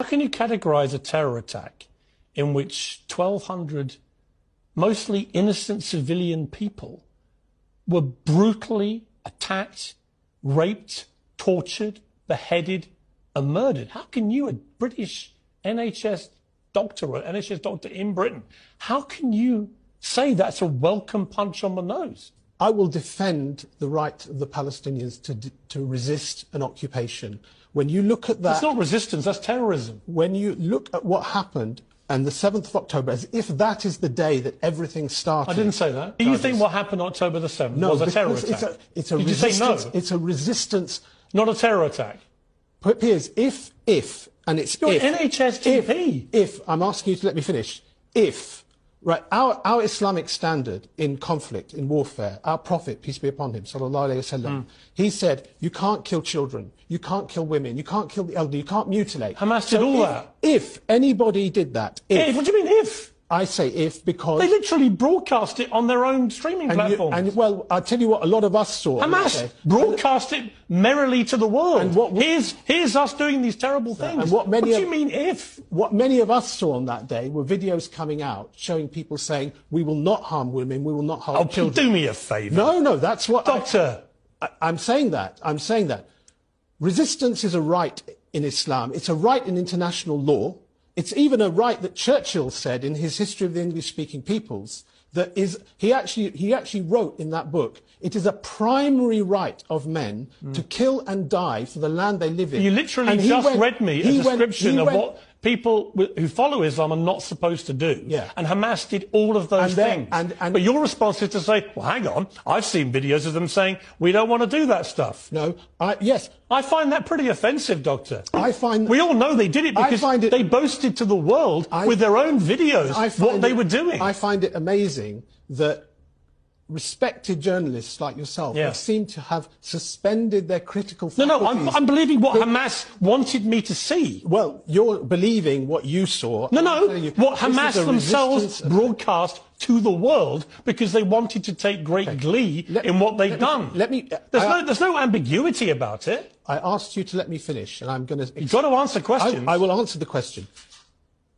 How can you categorize a terror attack in which 1,200 mostly innocent civilian people were brutally attacked, raped, tortured, beheaded, and murdered? How can you, a British NHS doctor or NHS doctor in Britain, how can you say that's a welcome punch on the nose? I will defend the right of the Palestinians to resist an occupation. When you look at that... That's not resistance, that's terrorism. When you look at what happened on the 7th of October, as if that is the day that everything started... I didn't say that. Do you think what happened on October the 7th was a terror attack? It's a Did resistance, you say no? It's a resistance... Not a terror attack. Piers, and it's You're if... an NHS GP. If, I'm asking you to let me finish, if... Right, our Islamic standard in conflict, in warfare, our Prophet, peace be upon him, sallallahu alayhi wasallam, he said, you can't kill children, you can't kill women, you can't kill the elderly, you can't mutilate. Hamas did all that. If anybody did that, What do you mean if? I say if because... They literally broadcast it on their own streaming platforms. Well, I'll tell you what a lot of us saw. Hamas broadcast it merrily to the world. And here's us doing these terrible things. And what do you mean if? What many of us saw on that day were videos coming out showing people saying, we will not harm women, we will not harm children. Do me a favour. No, that's what... Doctor. I'm saying that. Resistance is a right in Islam. It's a right in international law. It's even a right that Churchill said in his History of the English-Speaking Peoples, that is, he actually wrote in that book, it is a primary right of men to kill and die for the land they live in. You literally read me a description of what people who follow Islam are not supposed to do. Yeah. And Hamas did all of those things. But your response is to say, well, hang on, I've seen videos of them saying, we don't want to do that stuff. No, yes. I find that pretty offensive, Doctor. We all know they did it because they boasted to the world with their own videos what they were doing. I find it amazing that respected journalists like yourself seem to have suspended their critical faculties. No, I'm believing what Hamas wanted me to see. Well, you're believing what you saw. No, what Hamas themselves broadcast to the world because they wanted to take great glee in what they've done. There's no ambiguity about it. I asked you to let me finish, and I'm going to... You've got to answer questions. I will answer the question.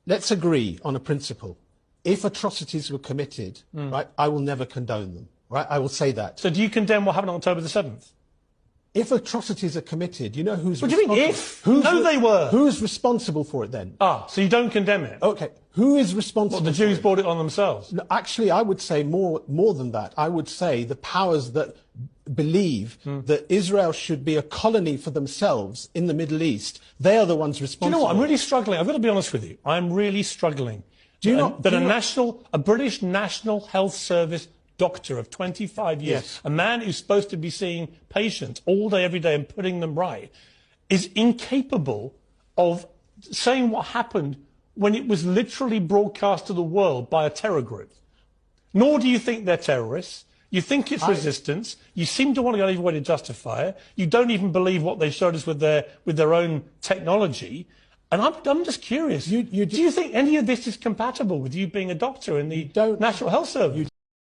Let's agree on a principle. If atrocities were committed, right, I will never condone them. Right, I will say that. So do you condemn what happened on October the 7th? If atrocities are committed, you know who's responsible? What do you mean if? No, they were. Who's responsible for it then? So you don't condemn it? Okay. Who is responsible? Well, the Jews brought it on themselves. No, actually, I would say more than that. I would say the powers that believe that Israel should be a colony for themselves in the Middle East, they are the ones responsible. Do you know what? I'm really struggling. I've got to be honest with you. I'm really struggling. A British National Health Service doctor of 25 years, a man who's supposed to be seeing patients all day, every day and putting them right, is incapable of saying what happened when it was literally broadcast to the world by a terror group. Nor do you think they're terrorists. You think it's resistance. You seem to want to go every way to justify it. You don't even believe what they showed us with their own technology. And I'm just curious. Do you think any of this is compatible with you being a doctor in the National Health Service?